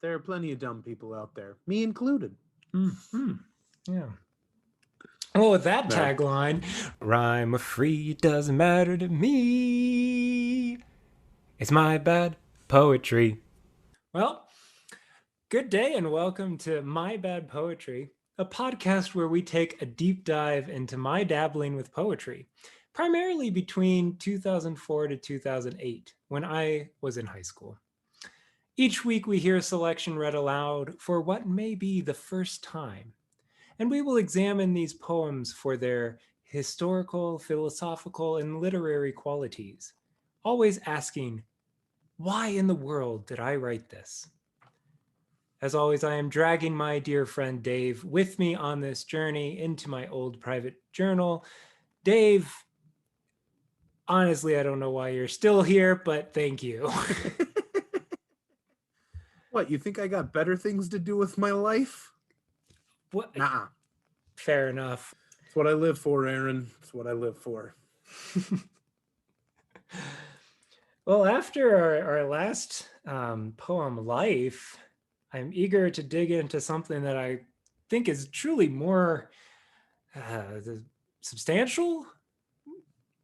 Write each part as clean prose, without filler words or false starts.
There are plenty of dumb people out there, me included. Mm-hmm. Yeah. Well, with that There. tagline, rhyme or free, it doesn't matter to me. It's my bad poetry. Well, good day and welcome to My Bad Poetry, a podcast where we take a deep dive into my dabbling with poetry, primarily between 2004 to 2008, when I was in high school. Each week we hear a selection read aloud for what may be the first time, and we will examine these poems for their historical, philosophical, and literary qualities, always asking, why in the world did I write this? As always, I am dragging my dear friend Dave with me on this journey into my old private journal. Dave, honestly, I don't know why you're still here, but thank you. What, you think I got better things to do with my life? What? Nah. Fair enough. It's what I live for, Aaron. It's what I live for. Well, after our last poem, Life, I'm eager to dig into something that I think is truly more substantial,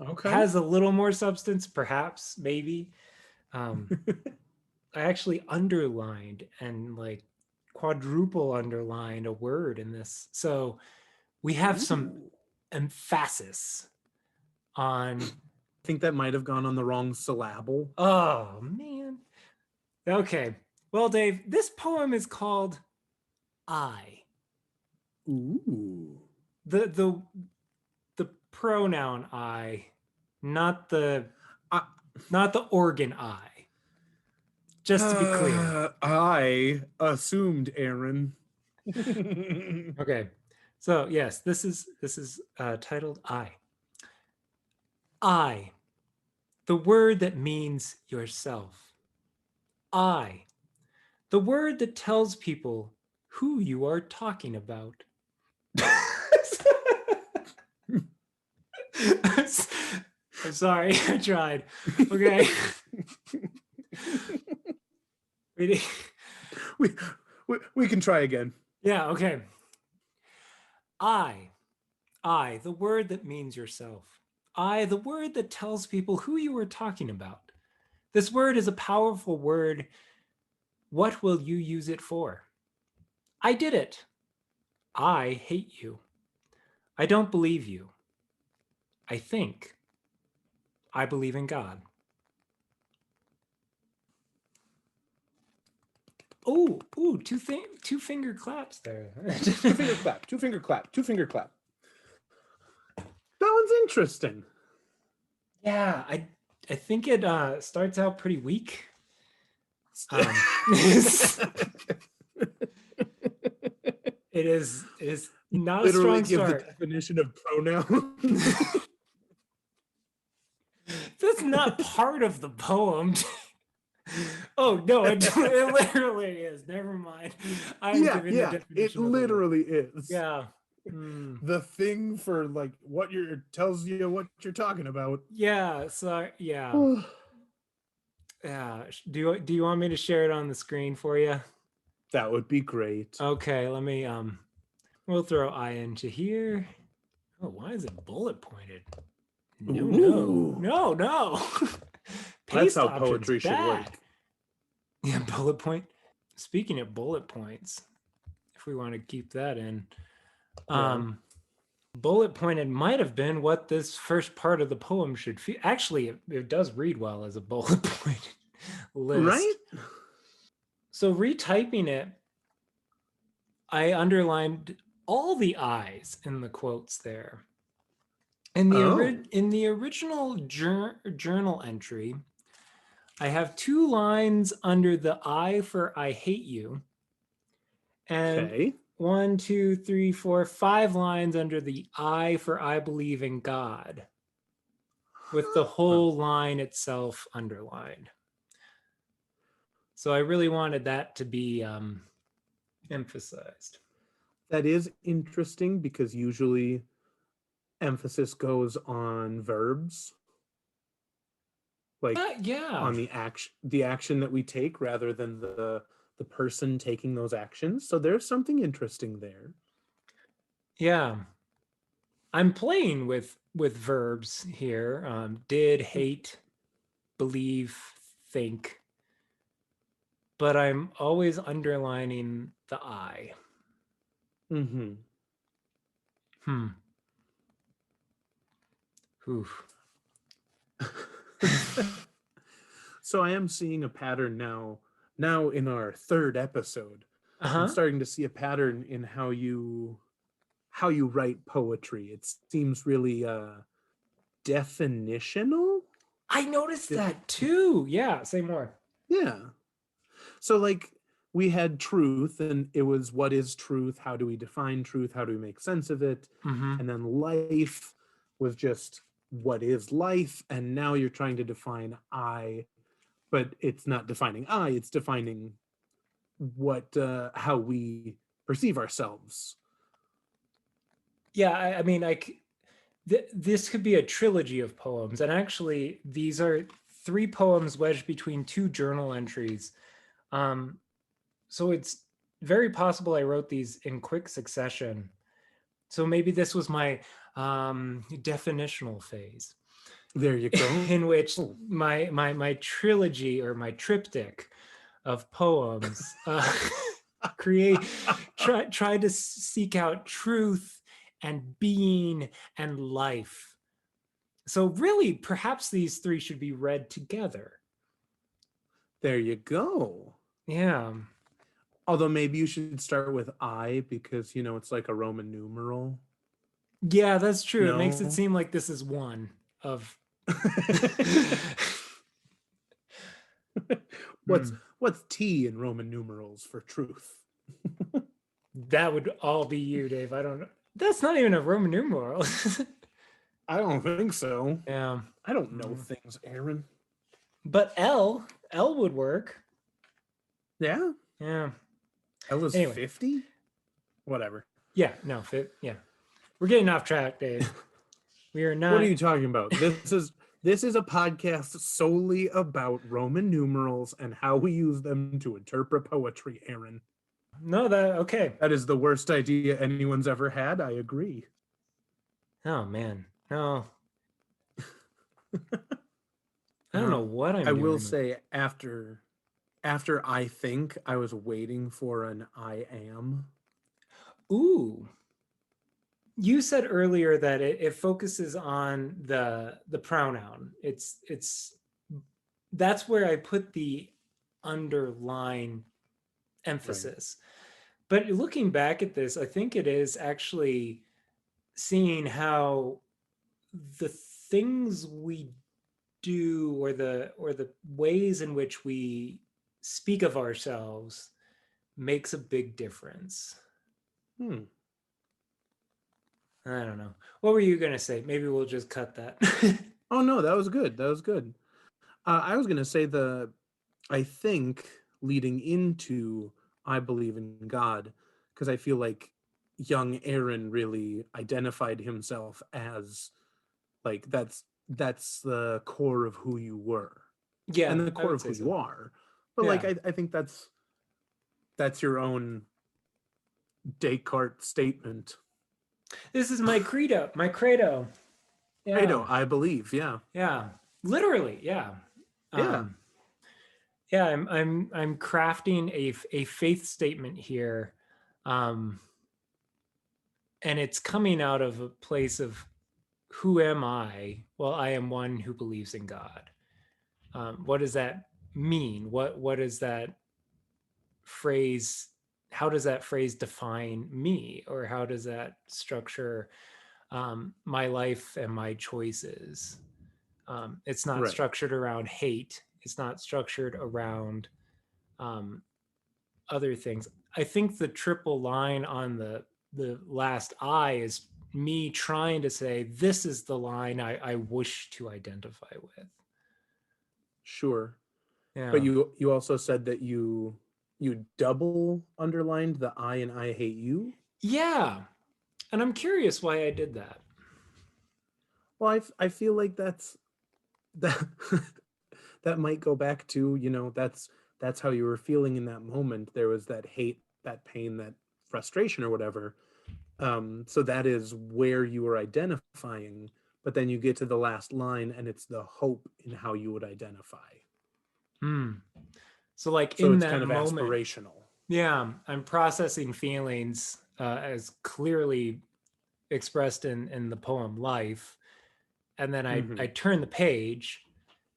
Okay. has a little more substance, perhaps, maybe. I actually underlined and like quadruple underlined a word in this. So we have some emphasis on. I think that might have gone on the wrong syllable. Oh, man. Okay. Well, Dave, this poem is called I. Ooh. The pronoun I, not the organ I. Just to be clear. I assumed, Aaron. Okay. So yes, this is titled I. I, the word that means yourself. I, the word that tells people who you are talking about. I'm sorry, I tried. Okay. we can try again. Yeah, okay. I, the word that means yourself. I, the word that tells people who you are talking about. This word is a powerful word. What will you use it for? I did it. I hate you. I don't believe you. I think. I believe in God. Oh, two finger claps there. Two finger clap, two finger clap, two finger clap. That one's interesting. Yeah, I think it starts out pretty weak. It is not literally a strong start. The definition of pronoun. That's not part of the poem. Oh no, it literally is. Never mind. I'm giving the definition. It literally is. Yeah. The thing for like what tells you what you're talking about. Yeah. So yeah. Yeah. Do you want me to share it on the screen for you? That would be great. Okay. Let me we'll throw I into here. Oh, why is it bullet pointed? No. That's how poetry should work. Yeah, bullet point. Speaking of bullet points, if we want to keep that in, bullet pointed might have been what this first part of the poem should feel. Actually, it does read well as a bullet point list. Right? So retyping it, I underlined all the I's in the quotes there. In the original journal entry, I have 2 lines under the I for I hate you. And 1, 2, 3, 4, 5 lines under the I for I believe in God, with the whole line itself underlined. So I really wanted that to be emphasized. That is interesting because usually emphasis goes on verbs. Like yeah, on the action that we take rather than the the person taking those actions. So there's something interesting there. Yeah. I'm playing with verbs here. Did, hate, believe, think. But I'm always underlining the I. Mm-hmm. Oof. So I am seeing a pattern now. Now in our third episode, I'm starting to see a pattern in how you write poetry. It seems really definitional. I noticed that too. Yeah, say more. Yeah. So like we had truth, and it was, what is truth? How do we define truth? How do we make sense of it? Mm-hmm. And then life was just, what is life? And now you're trying to define I, but it's not defining I, it's defining what how we perceive ourselves. Yeah, I mean, this could be a trilogy of poems, and actually, these are 3 poems wedged between 2 journal entries. So it's very possible I wrote these in quick succession. So maybe this was my definitional phase. There you go. In which my trilogy, or my triptych of poems try to seek out truth and being and life. So really, perhaps these 3 should be read together. There you go. Yeah. Although maybe you should start with I, because, you know, it's like a Roman numeral. Yeah, that's true. No? It makes it seem like this is one of... What's T in Roman numerals for truth? That would all be you, Dave. I don't know. That's not even a Roman numeral. I don't think so. Yeah. I don't know things, Aaron. But L would work. Yeah? Yeah. L was 50? Whatever. Yeah, no, yeah. We're getting off track, Dave. We are not. What are you talking about? This is a podcast solely about Roman numerals and how we use them to interpret poetry, Aaron. No, okay. That is the worst idea anyone's ever had. I agree. Oh man, no. I don't know what I'm doing. I will say, after I think, I was waiting for an I am. Ooh. You said earlier that it focuses on the pronoun. It's that's where I put the underline emphasis. Right. But looking back at this, I think it is actually seeing how the things we do, or the ways in which we speak of ourselves, makes a big difference. I don't know. What were you gonna say? Maybe we'll just cut that. Oh no, that was good. That was good. I was gonna say I think leading into I believe in God, because I feel like young Aaron really identified himself as, like, that's the core of who you were. Yeah, and the core of who you are. But like I think that's your own Descartes statement. This is my credo. My credo. Yeah. Credo, I believe. Yeah. Yeah. Literally. Yeah. Yeah. Yeah. I'm crafting a faith statement here, and it's coming out of a place of, who am I? Well, I am one who believes in God. What does that mean? What is that phrase? How does that phrase define me? Or how does that structure my life and my choices? It's not structured around hate. It's not structured around other things. I think the triple line on the last I is me trying to say, this is the line I wish to identify with. Sure. Yeah. But you also said that you double underlined the I in I hate you. Yeah. And I'm curious why I did that. Well, I feel like that that might go back to, that's that's how you were feeling in that moment. There was that hate, that pain, that frustration or whatever. So that is where you were identifying, but then you get to the last line and it's the hope in how you would identify. So like So in it's that kind of moment, aspirational. yeah, I'm processing feelings as clearly expressed in the poem Life. And then I turn the page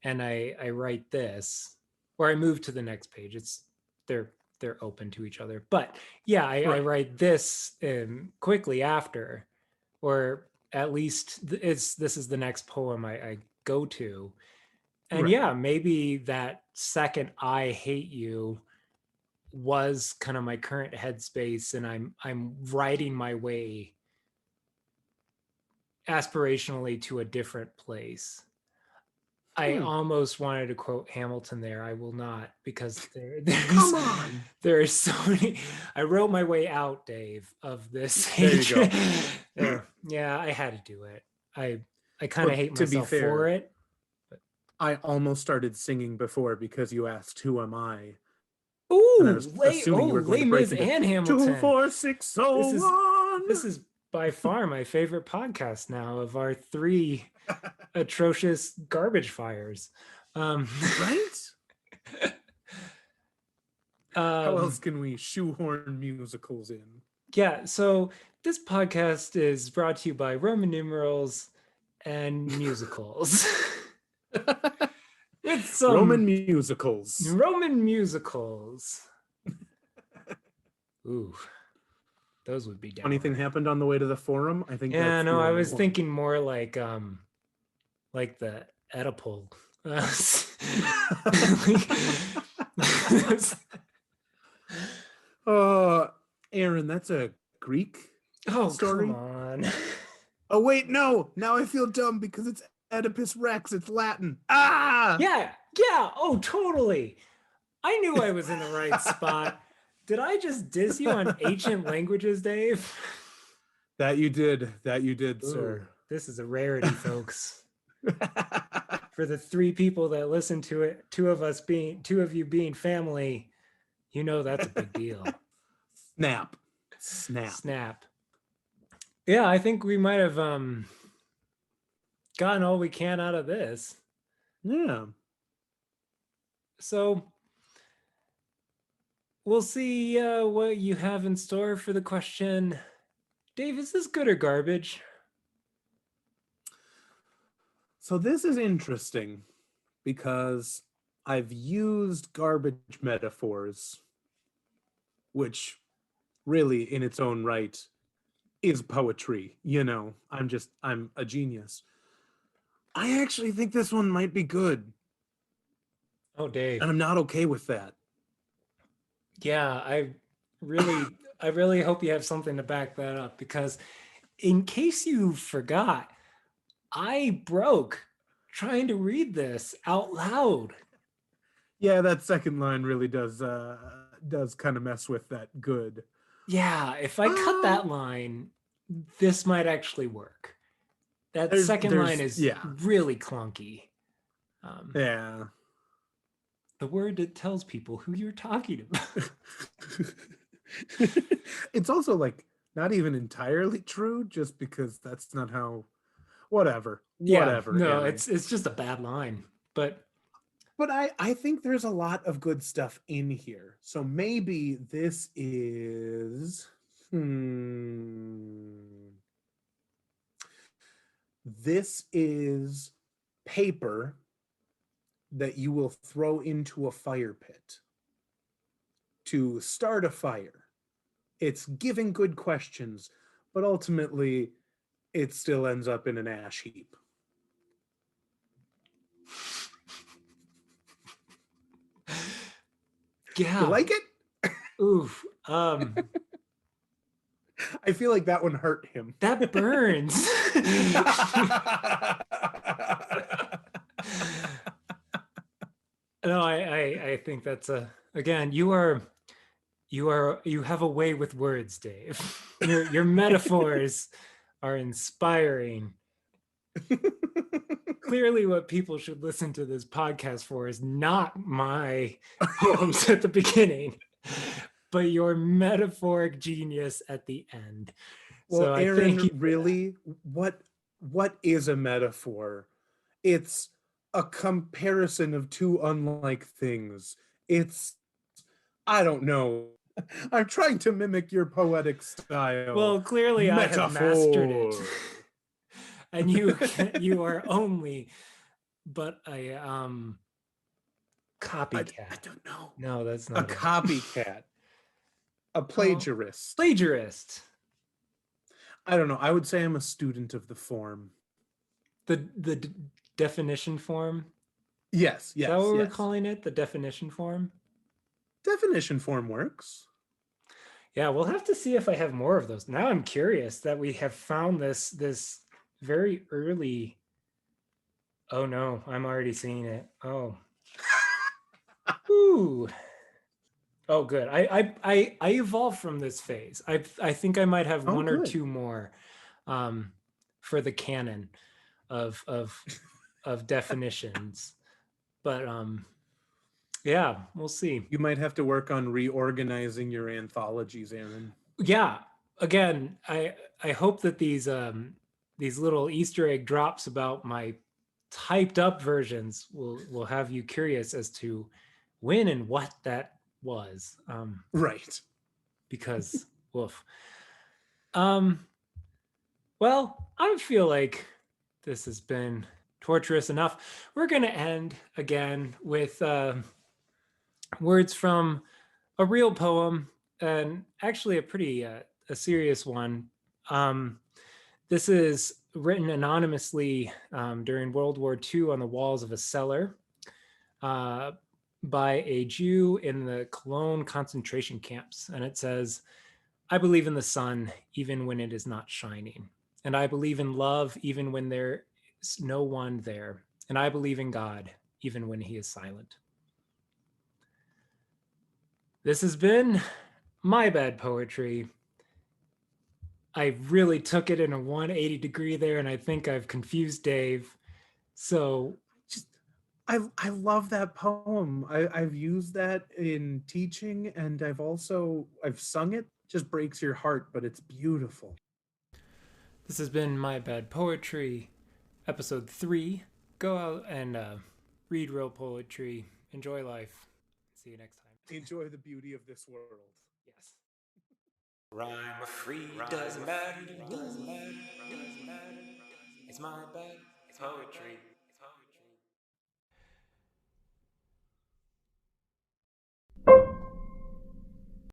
and I write this, or I move to the next page. It's they're open to each other. But yeah, I write this quickly after, or at least this is the next poem I go to. And yeah, maybe that second I hate you was kind of my current headspace, and I'm writing my way aspirationally to a different place. I almost wanted to quote Hamilton there. I will not, because there are so many. I wrote my way out, Dave, of this. There you go. Yeah, I had to do it. I kind of hate to be myself fair, for it. I almost started singing before because you asked, "Who am I?" Ooh, and I was assuming you were going to break into and Hamilton. 24601. This is by far my favorite podcast now of our 3 atrocious garbage fires. Right? How else can we shoehorn musicals in? Yeah, so this podcast is brought to you by Roman numerals and musicals. With some Roman musicals. Ooh, those would be down. Anything happened on the way to the forum? I think. Yeah, no, I was thinking more like the Oedipal. Aaron, that's a Greek story. Come on. Oh wait, no. Now I feel dumb because it's Oedipus Rex. It's Latin. Ah! Yeah. Oh, totally. I knew I was in the right spot. Did I just diss you on ancient languages, Dave? That you did, Ooh, sir. This is a rarity, folks. For the 3 people that listen to it, 2 of you being family, you know that's a big deal. Snap. Yeah, I think we might have gotten all we can out of this. Yeah. So we'll see what you have in store for the question. Dave, is this good or garbage? So this is interesting because I've used garbage metaphors, which really in its own right is poetry. You know, I'm a genius. I actually think this one might be good. Oh, Dave. And I'm not okay with that. Yeah, I really hope you have something to back that up, because in case you forgot, I broke trying to read this out loud. Yeah, that second line really does kind of mess with that good. Yeah, if I cut that line, this might actually work. That second line is really clunky. Yeah. The word that tells people who you're talking about. It's also like not even entirely true, just because that's not how. Whatever. No, Aaron. It's just a bad line. But I think there's a lot of good stuff in here. So maybe this is this is paper that you will throw into a fire pit to start a fire. It's giving good questions, but ultimately it still ends up in an ash heap. Yeah. You like it? Oof. I feel like that one hurt him. That burns. No, I think that's again, you have a way with words, Dave. Your metaphors are inspiring. clearly what people should listen to this podcast for is not my poems at the beginning, but your metaphoric genius at the end. Well, So I thank Aaron, you for that. really, what is a metaphor? It's a comparison of two unlike things. It's, I don't know. I'm trying to mimic your poetic style. Well, clearly I have mastered it. Metaphor. And you are only but a copycat. I don't know. No, that's A not it. copycat. A plagiarist. Plagiarist. I don't know. I would say I'm a student of the form. The definition form. Yes, Is that what we're calling it? The definition form? Definition form works. Yeah, we'll have to see if I have more of those. Now I'm curious that we have found this very early. Oh no, I'm already seeing it. Oh. Ooh. Oh, good. I evolved from this phase. I think I might have one or two more for the canon of definitions. But yeah, we'll see. You might have to work on reorganizing your anthologies, Aaron. Yeah. Again, I hope that these little Easter egg drops about my typed up versions will have you curious as to when and what that was. Right. Because woof. Well, I feel like this has been torturous enough. We're going to end again with words from a real poem, and actually a pretty a serious one. This is written anonymously during World War II on the walls of a cellar by a Jew in the Cologne concentration camps. And it says, "I believe in the sun, even when it is not shining. And I believe in love, even when there is no one there. And I believe in God, even when he is silent." This has been My Bad Poetry. I really took it in a 180 degree there, and I think I've confused Dave. So I love that poem. I've used that in teaching, and I've sung it. Just breaks your heart, but it's beautiful. This has been My Bad Poetry, episode 3. Go out and read real poetry. Enjoy life. See you next time. Enjoy the beauty of this world. Yes. Rhyme free doesn't matter. It's my bad poetry.